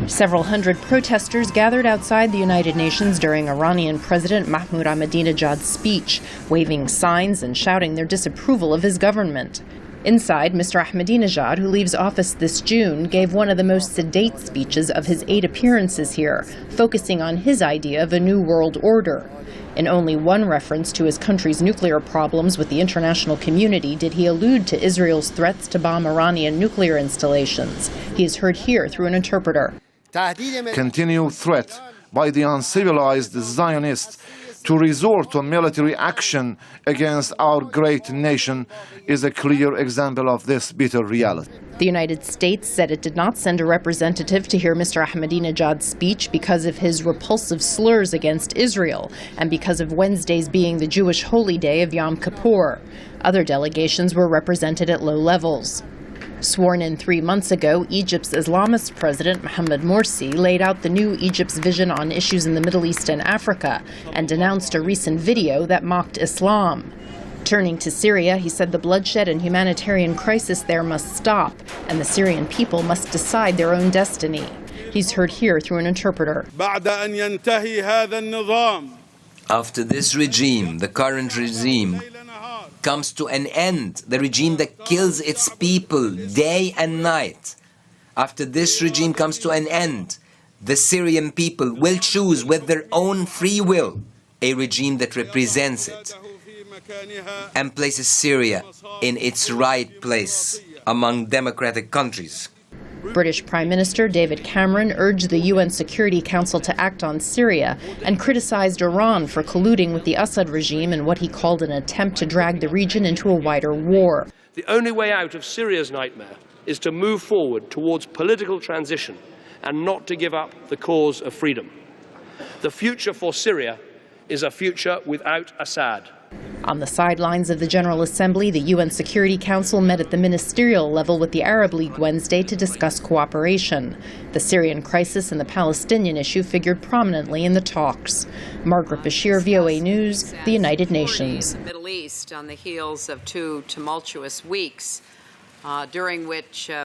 Several hundred protesters gathered outside the United Nations during Iranian President Mahmoud Ahmadinejad's speech, waving signs and shouting their disapproval of his government. Inside, Mr. Ahmadinejad, who leaves office this June, gave one of the most sedate speeches of his 8 appearances here, focusing on his idea of a new world order. In only one reference to his country's nuclear problems with the international community did he allude to Israel's threats to bomb Iranian nuclear installations. He is heard here through an interpreter. Continued threat by the uncivilized Zionists to resort to military action against our great nation is a clear example of this bitter reality. The United States said it did not send a representative to hear Mr. Ahmadinejad's speech because of his repulsive slurs against Israel and because of Wednesday's being the Jewish holy day of Yom Kippur. Other delegations were represented at low levels. Sworn in 3 months ago, Egypt's Islamist president, Mohamed Morsi, laid out the new Egypt's vision on issues in the Middle East and Africa and denounced a recent video that mocked Islam. Turning to Syria, he said the bloodshed and humanitarian crisis there must stop, and the Syrian people must decide their own destiny. He's heard here through an interpreter. After this regime, the current regime, comes to an end, the regime that kills its people day and night, after this regime comes to an end, the Syrian people will choose with their own free will a regime that represents it and places Syria in its right place among democratic countries. British Prime Minister David Cameron urged the UN Security Council to act on Syria and criticized Iran for colluding with the Assad regime in what he called an attempt to drag the region into a wider war. The only way out of Syria's nightmare is to move forward towards political transition and not to give up the cause of freedom. The future for Syria is a future without Assad. On the sidelines of the General Assembly, the UN Security Council met at the ministerial level with the Arab League Wednesday to discuss cooperation. The Syrian crisis and the Palestinian issue figured prominently in the talks. Margaret Besheer, VOA News, the United Nations. The Middle East on the heels of 2 tumultuous weeks during which